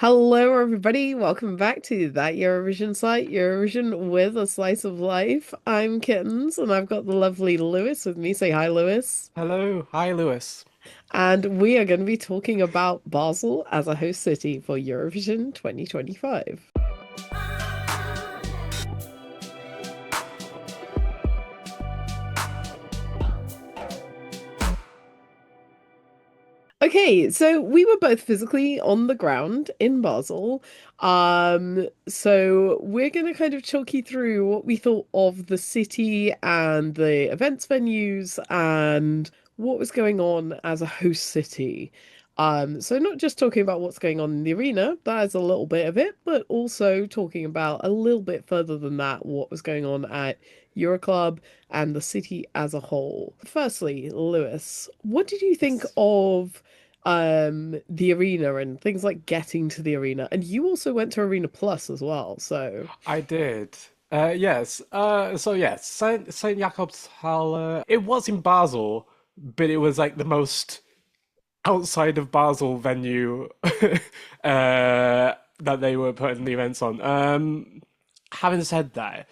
Hello, everybody. Welcome back to that Eurovision site, Eurovision with a slice of life. I'm Kittens, and I've got the lovely Lewis with me. Say hi, Lewis. Hello, hi Lewis. And we are going to be talking about Basel as a host city for Eurovision 2025. Okay, so we were both physically on the ground in Basel. So we're going to kind of talk you through what we thought of the city and the events venues and what was going on as a host city. So not just talking about what's going on in the arena, that is a little bit of it, but also talking about a little bit further than that, what was going on at EuroClub and the city as a whole. Firstly, Lewis, what did you think Yes, of the arena and things like getting to the arena? And you also went to Arena Plus as well, so I did. Yes. Yes, Saint Jakobshalle. It was in Basel, but it was like the most outside of Basel venue that they were putting the events on. Having said that,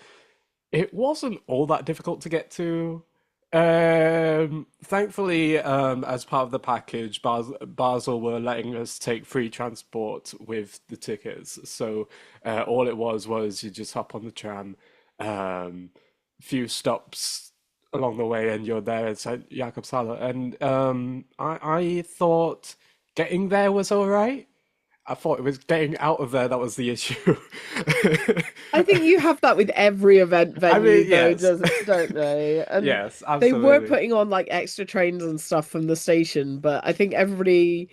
it wasn't all that difficult to get to. Thankfully, as part of the package, Basel were letting us take free transport with the tickets. So all it was you just hop on the tram, few stops along the way, and you're there at St. Jakobshalle. And I thought getting there was all right. I thought it was getting out of there that was the issue. I think you have that with every event I venue mean, though, yes. does don't they? And Yes, they were absolutely. putting on like extra trains and stuff from the station, but I think everybody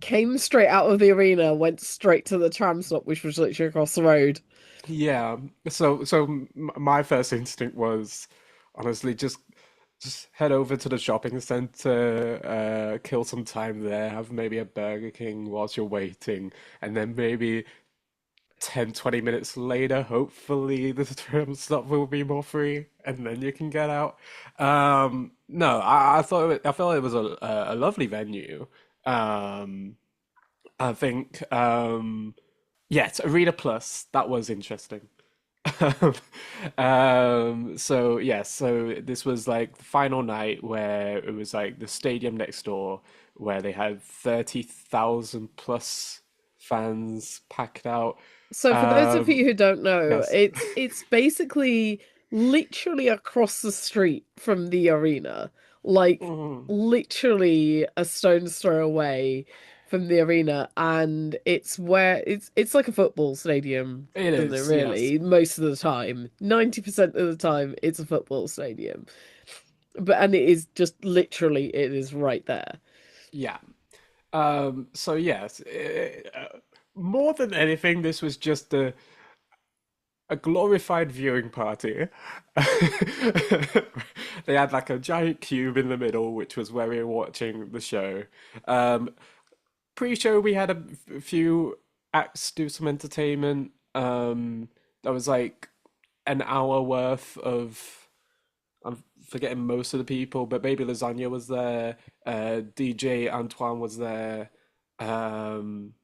came straight out of the arena, went straight to the tram stop, which was literally across the road. Yeah. My first instinct was honestly just head over to the shopping center, kill some time there, have maybe a Burger King whilst you're waiting, and then maybe 10, 20 minutes later, hopefully the tram stop will be more free, and then you can get out. No, I felt it was a lovely venue. Um, I think yes, Arena Plus, that was interesting. Um, so this was like the final night where it was like the stadium next door where they had 30,000 plus fans packed out. So for those of Um, you who don't know, yes. it's basically literally across the street from the arena, like Mm, literally a stone's throw away from the arena, and it's where it's like a football stadium, it isn't it, is, yes. really? Most of the time, 90% of the time, it's a football stadium. But and it is just literally it is right there. Yeah. So yes, more than anything, this was just a glorified viewing party. They had like a giant cube in the middle, which was where we were watching the show. Um, Pre-show, we had a few acts do some entertainment. That was like an hour worth of. I'm forgetting most of the people, but Baby Lasagna was there. DJ Antoine was there. Um,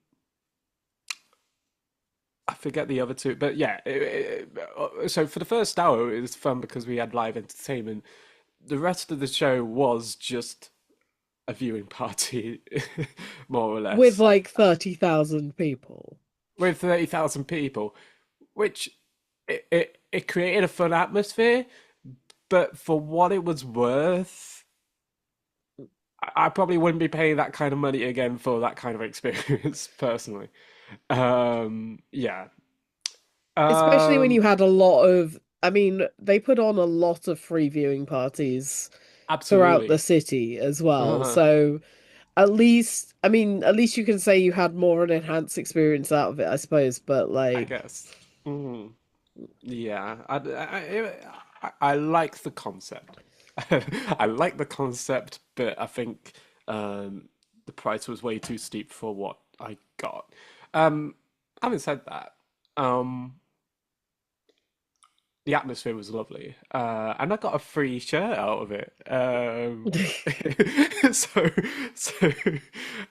I forget the other two, but yeah. So for the first hour, it was fun because we had live entertainment. The rest of the show was just a viewing party, more or With less, like 30,000 people. with 30,000 people, which it created a fun atmosphere. But for what it was worth, I probably wouldn't be paying that kind of money again for that kind of experience, personally. Yeah. Especially when you Um, had a lot of, I mean, they put on a lot of free viewing parties throughout the Absolutely. city as well. Uh, So at least, I mean, at least you can say you had more an enhanced experience out of it, I suppose. But I like, guess. Mm, yeah. I like the concept. I like the concept, but I think the price was way too steep for what I got. Um, Having said that, um, the atmosphere was lovely, and I got a free shirt out of it. So, so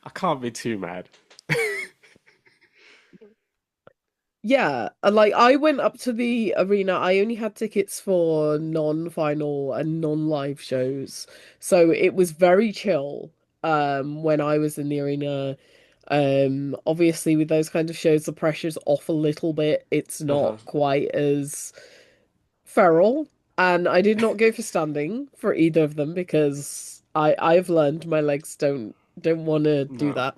I can't be too mad. Yeah, like I went up to the arena. I only had tickets for non-final and non-live shows. So it was very chill when I was in the arena. Obviously with those kind of shows the pressure's off a little bit. It's not Uh-huh. quite as feral. And I did not go for standing for either of them because I've learned my legs don't want to do No. that.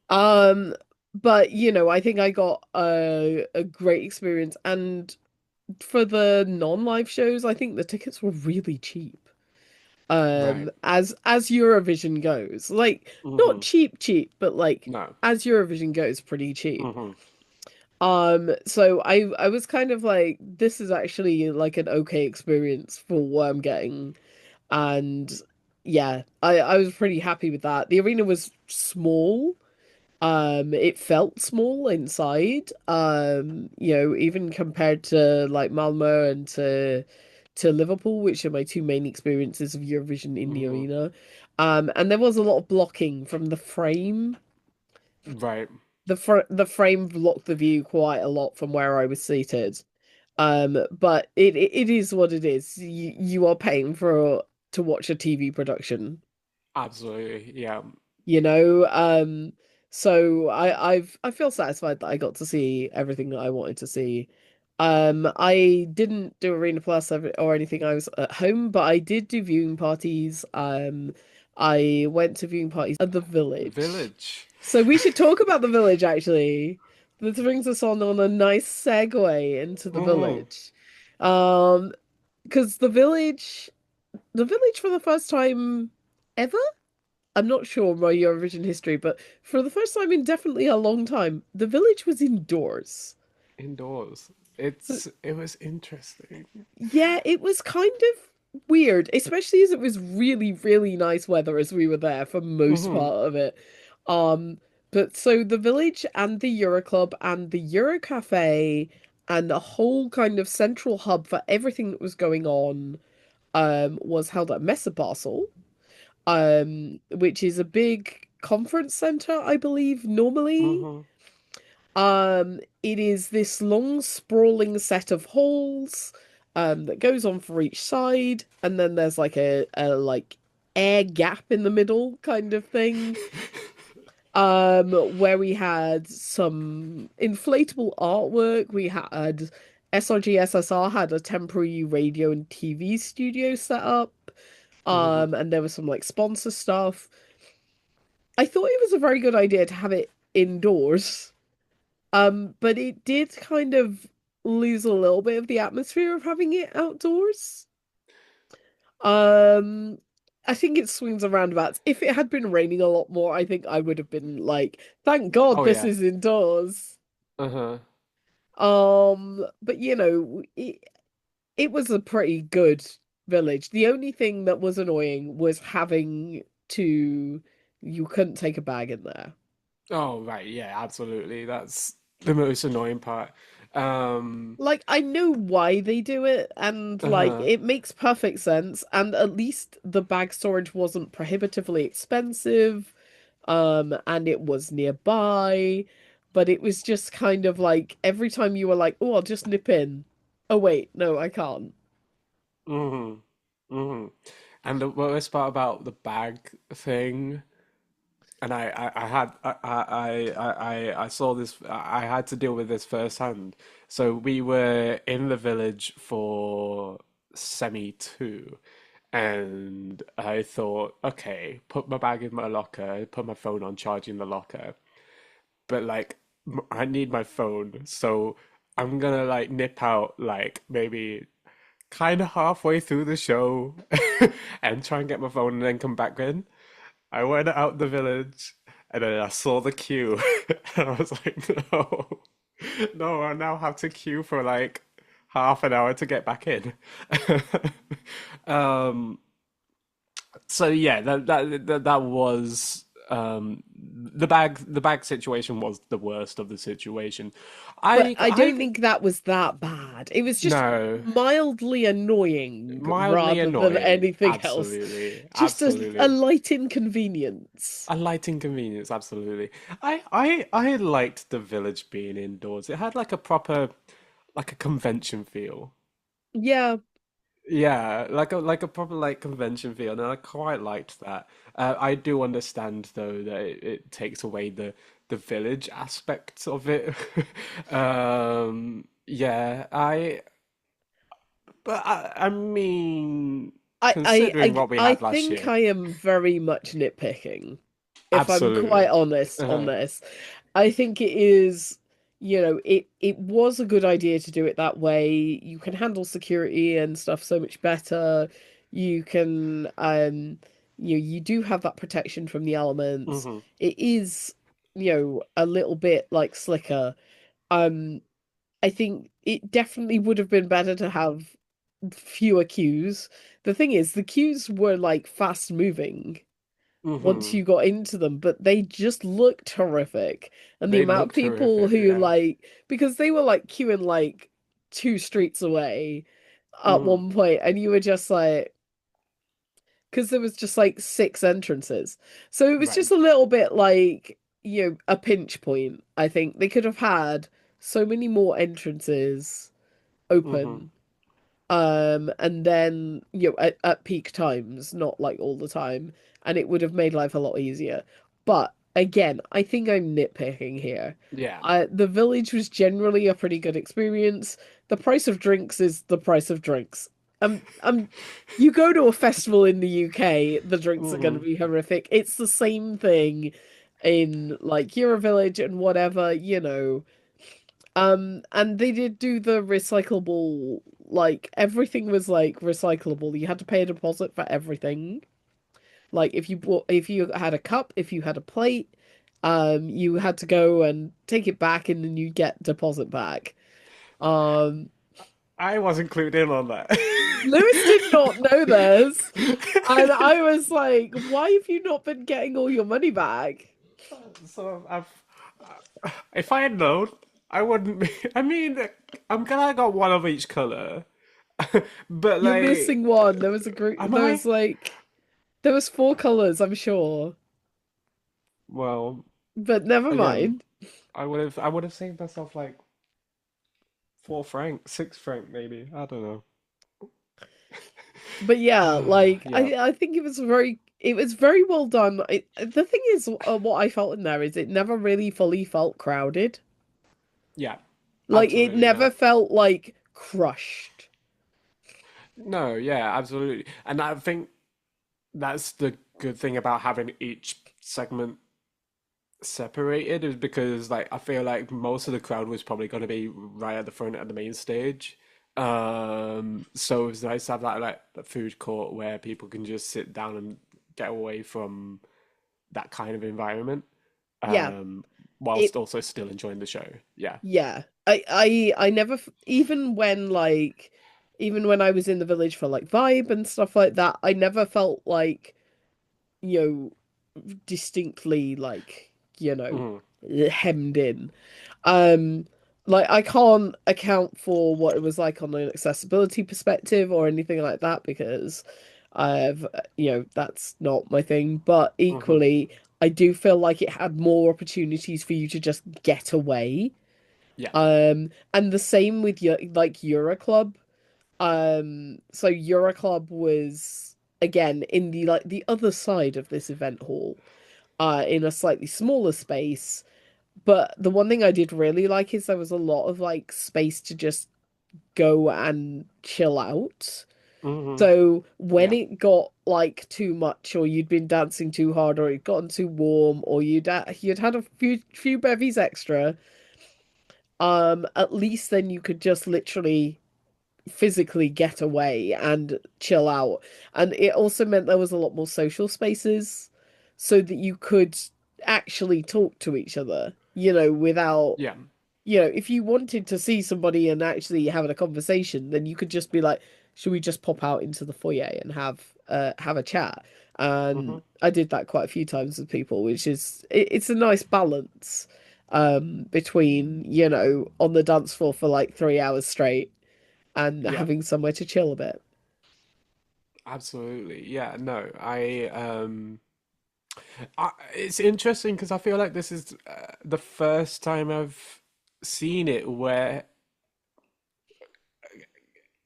Um, but I think I got a great experience, and for the non-live shows, I think the tickets were really cheap. Right. As Eurovision goes, like not Mm-hmm. cheap cheap, but like No. as Eurovision goes, pretty cheap. Mm-hmm. So I was kind of like, this is actually like an okay experience for what I'm getting, and yeah, I was pretty happy with that. The arena was small. It felt small inside. Even compared to like Malmo and to Liverpool, which are my two main experiences of Eurovision in the Mm-hmm. arena. And there was a lot of blocking from the frame. Right. The frame blocked the view quite a lot from where I was seated. But it is what it is. You are paying for to watch a TV production. Absolutely. Yeah. you know so I feel satisfied that I got to see everything that I wanted to see. I didn't do Arena Plus or anything. I was at home, but I did do viewing parties. I went to viewing parties at the Village, Village. so we should talk about the Village actually. This brings us on a nice segue into the Mm-hmm. Village. um because the Village for the first time ever, I'm not sure my Eurovision history, but for the first time in definitely a long time, the Village was indoors. Indoors. So, It was interesting. yeah, it was kind of weird, especially as it was really, really nice weather as we were there for most Mm-hmm. part of it. Um, but so the Village and the EuroClub and the Eurocafe and the whole kind of central hub for everything that was going on was held at Messe Basel, which is a big conference center, I believe, normally. Mm-hmm. It is this long, sprawling set of halls, that goes on for each side, and then there's like a like air gap in the middle kind of thing. Where we had some inflatable artwork. We had SRG SSR had a temporary radio and TV studio set up. Mm-hmm. And there was some like sponsor stuff. I thought it was a very good idea to have it indoors. But it did kind of lose a little bit of the atmosphere of having it outdoors. Um, I think it swings and roundabouts. If it had been raining a lot more, I think I would have been like, thank God Oh this yeah. is indoors. Uh-huh. But it was a pretty good village. The only thing that was annoying was having to, you couldn't take a bag in there. Oh right, yeah, absolutely. That's the most annoying part. Um, Like, I know why they do it, and like uh-huh. it makes perfect sense, and at least the bag storage wasn't prohibitively expensive, and it was nearby, but it was just kind of like every time you were like, oh, I'll just nip in. Oh wait, no, I can't. Mm-hmm. Mm-hmm. And the worst part about the bag thing, and I had I saw this, I had to deal with this firsthand. So we were in the village for semi two, and I thought, okay, put my bag in my locker, put my phone on charge in the locker. But like I need my phone, so I'm gonna like nip out like maybe kind of halfway through the show and try and get my phone and then come back in. I went out the village and then I saw the queue and I was like, no, no, I now have to queue for like half an hour to get back in. um, so yeah, that was The bag situation was the worst of the situation. But I I don't I think that was that bad. It was just no, mildly annoying mildly rather than annoying. anything else. Absolutely, Just a absolutely. light inconvenience. A light inconvenience, absolutely. I liked the village being indoors. It had like a proper, like a convention feel. Yeah, Yeah, like a proper like convention feel, and I quite liked that. I do understand though that it takes away the village aspects of it. Yeah, I mean, considering what we I had last think year, I am very much nitpicking, if I'm quite absolutely. honest on Uh, this. I think it is, it was a good idea to do it that way. You can handle security and stuff so much better. You can, you do have that protection from the elements. mhm, It is, a little bit like slicker. Um, I think it definitely would have been better to have fewer queues. The thing is, the queues were like fast moving once mhm. you got into them, but they just looked horrific. And the They amount of looked people horrific, who yeah. like, because they were like queuing like 2 streets away at Mhm, one point, and you were just like, because there was just like 6 entrances. So it was right. just a little bit like, a pinch point. I think they could have had so many more entrances Mhm. open, and then at peak times, not like all the time, and it would have made life a lot easier. But again, I think I'm nitpicking here. Yeah. The village was generally a pretty good experience. The price of drinks is the price of drinks. You go to a festival in the UK, the drinks are going to Mhm. be horrific. It's the same thing in like EuroVillage and whatever, and they did do the recyclable, like everything was like recyclable. You had to pay a deposit for everything. Like if you had a cup, if you had a plate, you had to go and take it back and then you get deposit back. Um, I wasn't clued in on that. Lewis did not know this, and I was like, why have you not been getting all your money back? So if I had known, I wouldn't be. I mean, I'm glad I got one of each color, but You're missing like, one. There was a group, am I? there was 4 colors, I'm sure. Well, But never again, mind. I would have saved myself like 4 francs, 6 franc maybe. I don't know. But yeah, like Yeah, I think it was very well done. The thing is, what I felt in there is it never really fully felt crowded. yeah, Like it absolutely never not. felt like crushed. No, yeah, absolutely, and I think that's the good thing about having each segment separated is because like I feel like most of the crowd was probably going to be right at the front at the main stage. So it's nice to have that like the food court where people can just sit down and get away from that kind of environment, Yeah, um, it whilst also still enjoying the show. Yeah. yeah. I never even when I was in the village for like vibe and stuff like that, I never felt like, you distinctly like, Mhm. hemmed in. Um, like I can't account for what it was like on an accessibility perspective or anything like that because I've, that's not my thing. But Mhm. equally, I do feel like it had more opportunities for you to just get away. Yeah. And the same with your like EuroClub. So EuroClub was again in the like the other side of this event hall, in a slightly smaller space. But the one thing I did really like is there was a lot of like space to just go and chill out. Mhm. So when Yeah. it got like too much, or you'd been dancing too hard, or it gotten too warm, or you'd had a few bevies extra, at least then you could just literally physically get away and chill out. And it also meant there was a lot more social spaces so that you could actually talk to each other, without, Yeah. if you wanted to see somebody and actually having a conversation, then you could just be like, should we just pop out into the foyer and have have a chat. And Hmm. I did that quite a few times with people, which is it's a nice balance between, on the dance floor for like 3 hours straight and Yeah, having somewhere to chill a bit. absolutely. Yeah, no, it's interesting because I feel like this is the first time I've seen it where,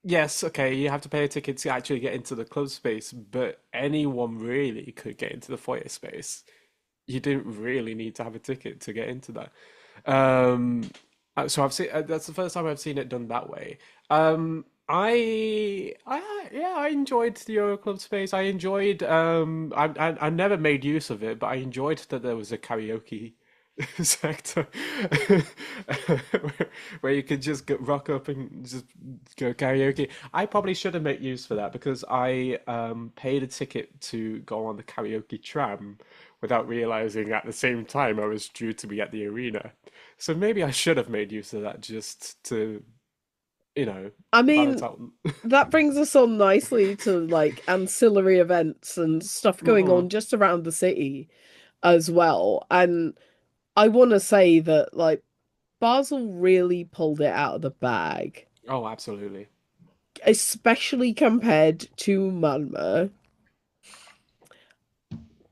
yes, okay, you have to pay a ticket to actually get into the club space, but anyone really could get into the foyer space. You didn't really need to have a ticket to get into that. So I've seen that's the first time I've seen it done that way. Yeah, I enjoyed the EuroClub space. I enjoyed I never made use of it, but I enjoyed that there was a karaoke sector where you could just rock up and just go karaoke. I probably should have made use for that because I paid a ticket to go on the karaoke tram without realizing at the same time I was due to be at the arena. So maybe I should have made use of that just to, you know, I balance mean, out. that brings us on nicely to like ancillary events and stuff going Hmm. on just around the city as well. And I want to say that like Basel really pulled it out of the bag, Oh, absolutely. especially compared to Malmö.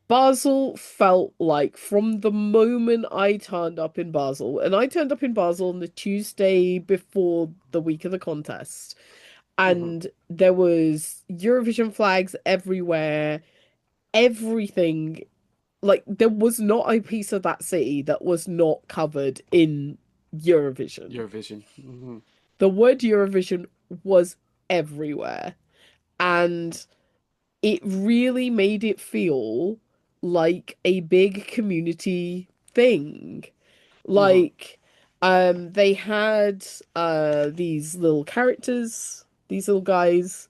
Basel felt like from the moment I turned up in Basel, and I turned up in Basel on the Tuesday before the week of the contest, Hmm. and there was Eurovision flags everywhere, everything. Like there was not a piece of that city that was not covered in Eurovision. Eurovision. Hmm. The word Eurovision was everywhere, and it really made it feel like a big community thing. Hmm. Like, they had these little characters, these little guys,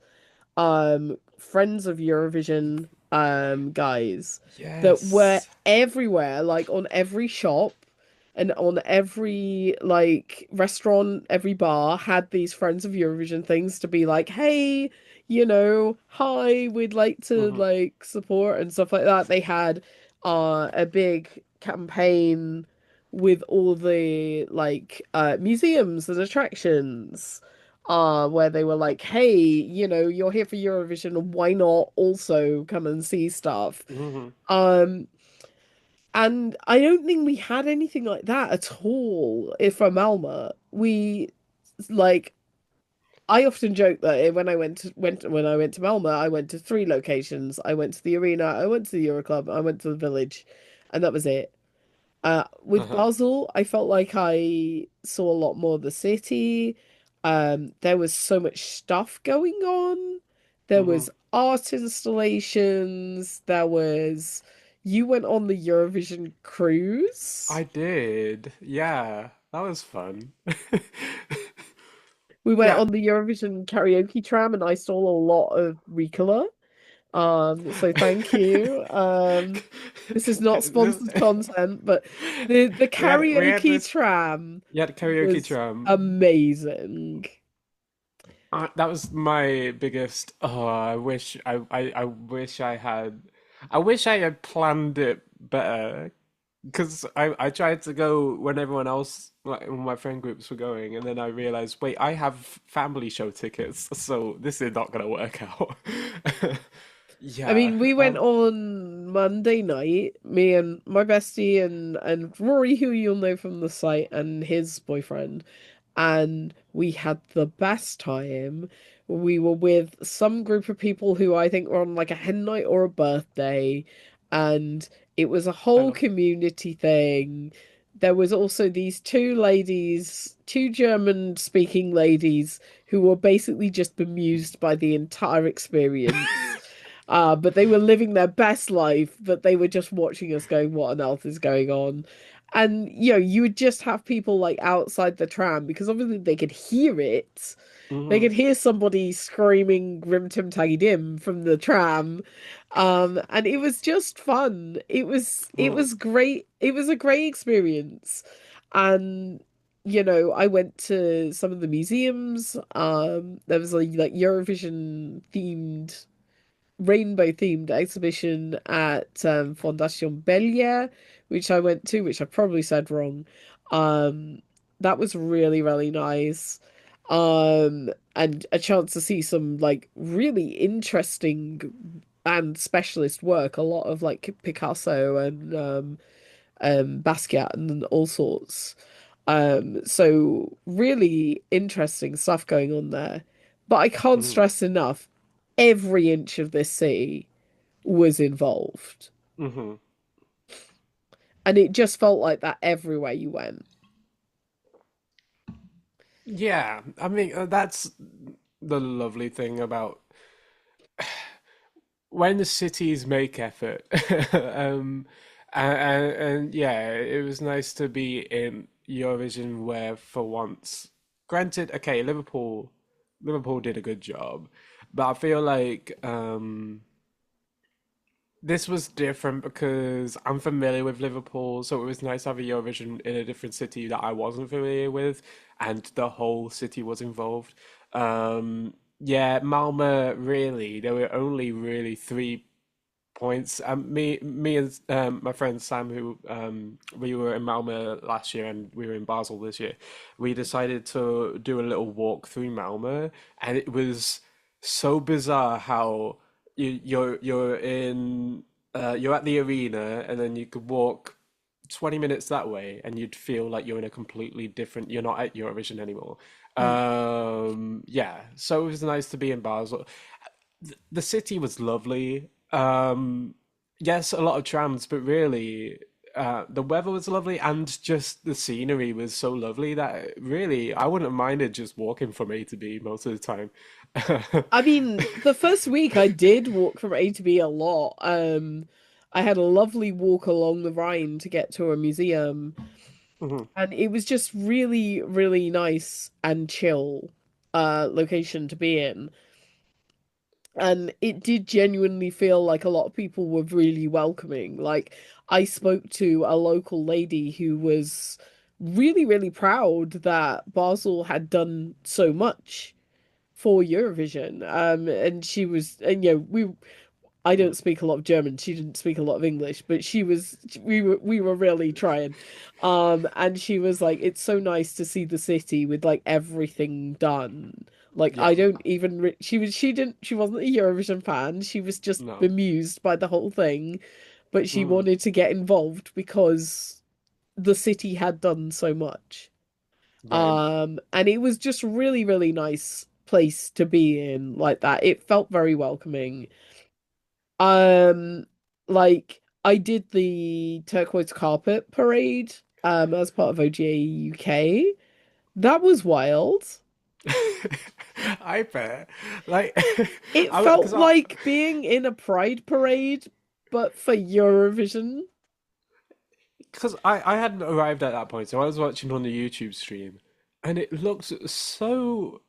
friends of Eurovision guys that were Yes. everywhere, like on every shop and on every like restaurant, every bar had these friends of Eurovision things to be like, hey, hi, we'd like to Hmm. like support and stuff like that. They had a big campaign with all the like museums and attractions where they were like, hey, you're here for Eurovision, why not also come and see stuff? Hmm. Um, and I don't think we had anything like that at all if from Alma. Like I often joke that when I went to Malmö, I went to three locations. I went to the arena, I went to the Euroclub, I went to the village, and that was it. With Uh-huh. Basel, I felt like I saw a lot more of the city. There was so much stuff going on. There Hmm. was art installations. You went on the Eurovision cruise. I did. Yeah, that was fun. We went Yeah. on the Eurovision karaoke tram, and I saw a lot of Ricola. So thank you. This is not sponsored content, but the We had karaoke this tram we had a karaoke was drum. amazing. That was my biggest. Oh, I I wish I had planned it better. Because I tried to go when everyone else, like when my friend groups were going, and then I realized, wait, I have family show tickets, so this is not gonna work out. I Yeah. mean, we went on Monday night, me and my bestie and Rory, who you'll know from the site, and his boyfriend, and we had the best time. We were with some group of people who I think were on like a hen night or a birthday, and it was a I whole love it. community thing. There was also these two ladies, two German speaking ladies, who were basically just bemused by the entire experience. But they were living their best life, but they were just watching us going, what on earth is going on? And you would just have people like outside the tram because obviously they could hear it. They Hmm. could hear somebody screaming Grim Tim Taggy Dim from the tram. And it was just fun. It Hmm. was great. It was a great experience. And I went to some of the museums. There was like Eurovision themed rainbow themed exhibition at Fondation Bellière, which I went to, which I probably said wrong. Um, that was really, really nice. And a chance to see some like really interesting and specialist work, a lot of like Picasso and Basquiat and all sorts. So really interesting stuff going on there. But I can't Hmm. stress enough, every inch of this city was involved. Hmm. And it just felt like that everywhere you went. Yeah, I mean, that's the lovely thing about when the cities make effort. um, and yeah, it was nice to be in Eurovision where for once, granted, okay, Liverpool did a good job, but I feel like this was different because I'm familiar with Liverpool, so it was nice to have a Eurovision in a different city that I wasn't familiar with, and the whole city was involved. Yeah, Malmö, really, there were only really 3 points. Me and my friend Sam, who we were in Malmö last year and we were in Basel this year, we decided to do a little walk through Malmö, and it was so bizarre how you're at the arena and then you could walk 20 minutes that way and you'd feel like you're in a completely different, you're not at Eurovision anymore. Mm. Yeah, so it was nice to be in Basel. The city was lovely. Yes, a lot of trams, but really, the weather was lovely and just the scenery was so lovely that really I wouldn't have minded just walking from A to B most of the time. I mean, the first week I did walk from A to B a lot. I had a lovely walk along the Rhine to get to a museum, Mhm. and it was just really, really nice and chill location to be in. And it did genuinely feel like a lot of people were really welcoming. Like, I spoke to a local lady who was really, really proud that Basel had done so much for Eurovision. And she was, and I don't speak a lot of German. She didn't speak a lot of English, but we were really trying. And she was like, it's so nice to see the city with like everything done. Like Yeah, I don't even she wasn't a Eurovision fan. She was just no. bemused by the whole thing, but she Mhm. wanted to get involved because the city had done so much. Right. And it was just really, really nice place to be in like that. It felt very welcoming. Um, like I did the Turquoise Carpet parade as part of OGA UK. That was wild. I bet. Like, It I felt because like being in a pride parade, but for Eurovision. I hadn't arrived at that point, so I was watching on the YouTube stream, and it looked so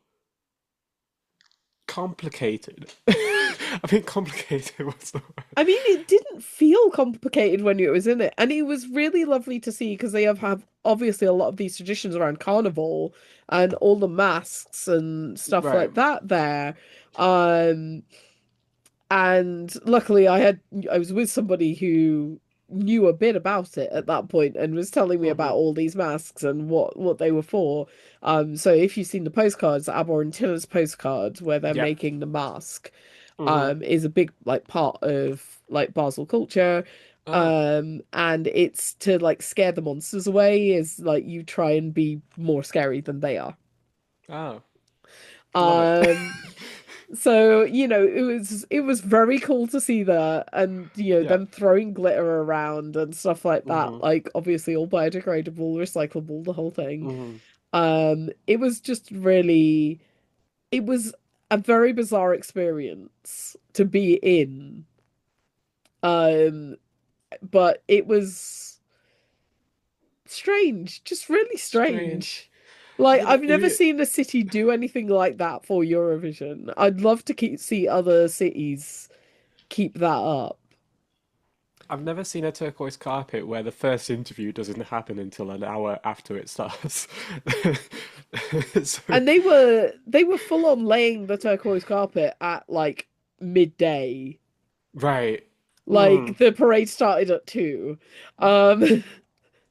complicated. I think complicated was the I word. mean, it didn't feel complicated when it was in it, and it was really lovely to see because they have obviously a lot of these traditions around carnival and all the masks and stuff Right. like that there. Um, And luckily, I was with somebody who knew a bit about it at that point and was telling me about Hmm. all these masks and what they were for. So if you've seen the postcards, Abor and Tilla's postcard where they're Yeah. making the mask, Hmm. is a big like part of like Basel culture. Oh. And it's to like scare the monsters away, is like you try and be more scary than they are. Oh. Love it. Um, so, it was very cool to see that and Yeah. them throwing glitter around and stuff like that. Hmm. Like obviously all biodegradable, recyclable, the whole thing. Hmm. It was just really it was a very bizarre experience to be in. Um, but it was strange, just really Strange. strange. Like You know, I've never seen a city do anything like that for Eurovision. I'd love to see other cities keep that up. I've never seen a turquoise carpet where the first interview doesn't happen until an hour after it starts. So, And they were full on laying the turquoise carpet at like midday. Right. Like Mm. the parade started at 2. Um,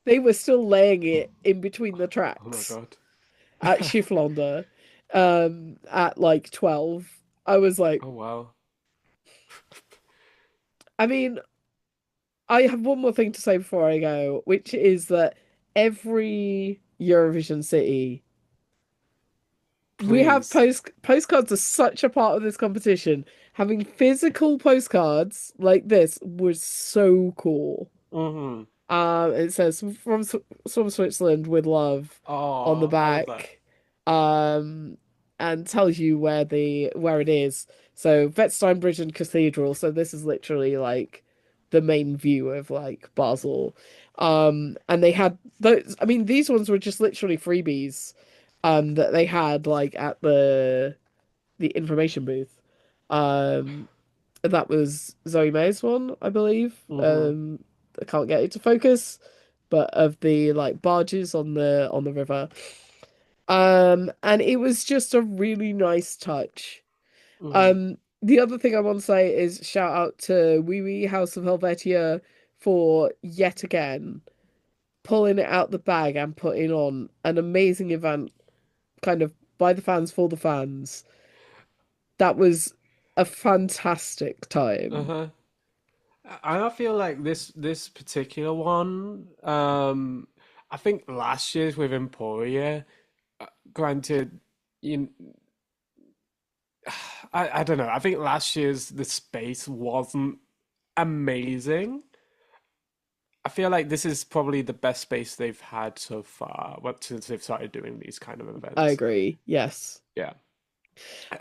they were still laying it in between the Oh my tracks God. at Schifflander, at like 12. I was like, Oh wow. I mean, I have one more thing to say before I go, which is that every Eurovision city, we have Please. postcards are such a part of this competition. Having physical postcards like this was so cool. Mm-hmm. It says from Switzerland with love on the Oh, I love that. back, um, and tells you where it is. So Wettsteinbridge and Cathedral. So this is literally like the main view of like Basel. And they had those. I mean, these ones were just literally freebies, that they had like at the information booth. Um, that was Zoe May's one, I believe. Mm-hmm. I can't get it to focus, but of the like barges on the river. And it was just a really nice touch. Mm-hmm. The other thing I want to say is shout out to Wee Wee House of Helvetia for yet again pulling it out the bag and putting on an amazing event, kind of by the fans for the fans. That was a fantastic time. Uh-huh. I feel like this particular one, I think last year's with Emporia, granted, you, I don't know. I think last year's the space wasn't amazing. I feel like this is probably the best space they've had so far, what since they've started doing these kind of I events. agree. Yes. Yeah.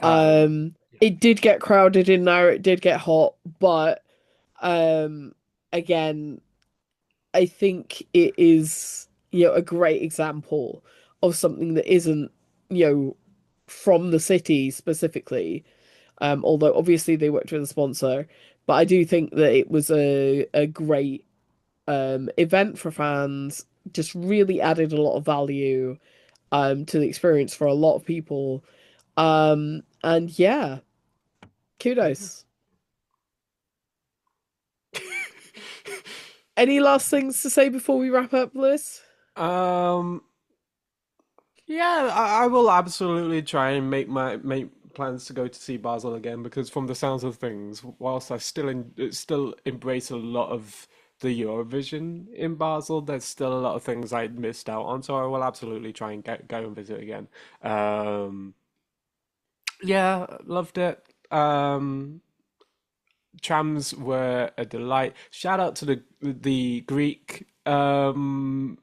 Yeah. It did get crowded in there, it did get hot, but um again, I think it is, a great example of something that isn't, from the city specifically. Although obviously they worked with a sponsor, but I do think that it was a great event for fans, just really added a lot of value to the experience for a lot of people. And yeah, Mhm. kudos. Any last things to say before we wrap up, Liz? Um, yeah, I will absolutely try and make plans to go to see Basel again because from the sounds of things, whilst I still embrace a lot of the Eurovision in Basel, there's still a lot of things I missed out on, so I will absolutely try and go and visit again. Yeah, loved it. Trams were a delight. Shout out to the Greek The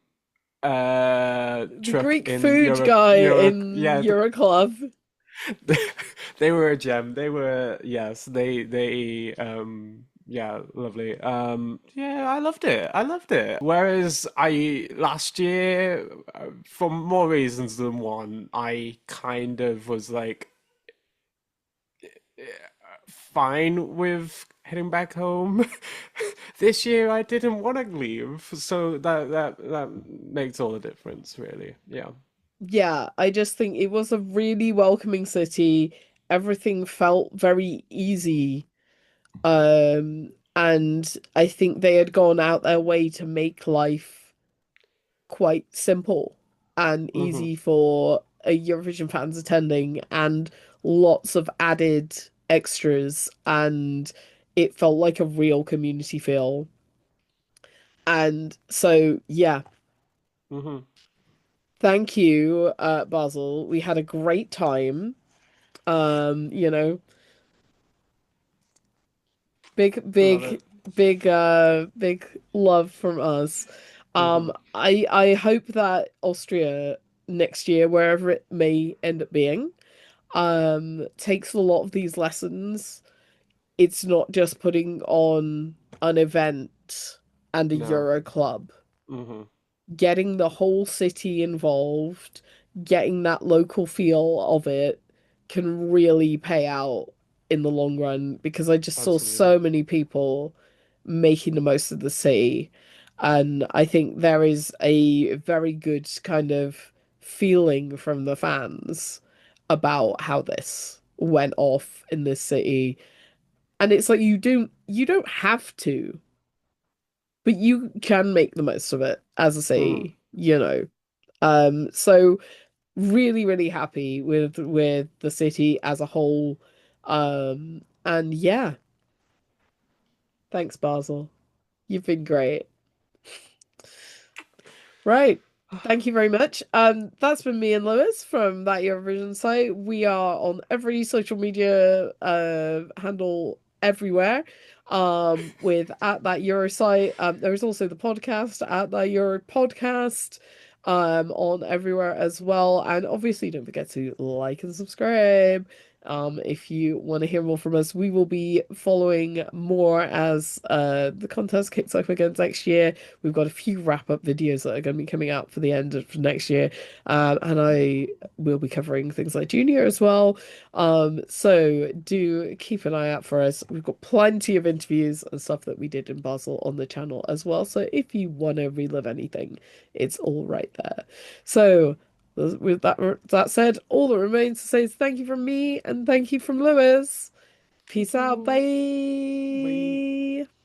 truck Greek in food guy in yeah, EuroClub. they were a gem. They were, yes, they yeah, lovely. Yeah, I loved it. I loved it. Whereas I last year, for more reasons than one, I kind of was like fine with heading back home. This year I didn't want to leave, so that makes all the difference, really. Yeah. Yeah, I just think it was a really welcoming city. Everything felt very easy. And I think they had gone out their way to make life quite simple and Mm-hmm. easy for a Eurovision fans attending, and lots of added extras, and it felt like a real community feel. And so, yeah, Mm-hmm. thank you, Basil. We had a great time. Um, you know, big, Love it. big, big love from us. Mm-hmm. I hope that Austria next year, wherever it may end up being, takes a lot of these lessons. It's not just putting on an event and a No. Euro club. Mm-hmm. Getting the whole city involved, getting that local feel of it can really pay out in the long run, because I just saw Absolutely. so many people making the most of the city. And I think there is a very good kind of feeling from the fans about how this went off in this city. And it's like you don't have to, but you can make the most of it, as I Mm. say, you know. So really, really happy with the city as a whole. And yeah, thanks, Basel. You've been great. Right. Thank you very much. That's been me and Lewis from that Eurovision site. We are on every social media handle everywhere. With at that Euro site. There is also the podcast at that Euro podcast. On everywhere as well. And obviously don't forget to like and subscribe. If you want to hear more from us, we will be following more as the contest kicks off again next year. We've got a few wrap-up videos that are going to be coming out for the end of next year. And I will be covering things like Junior as well. So do keep an eye out for us. We've got plenty of interviews and stuff that we did in Basel on the channel as well. So if you want to relive anything, it's all right there. So with that said, all that remains to say is thank you from me and thank you from Lewis. Peace Thank out. you. Bye. Bye.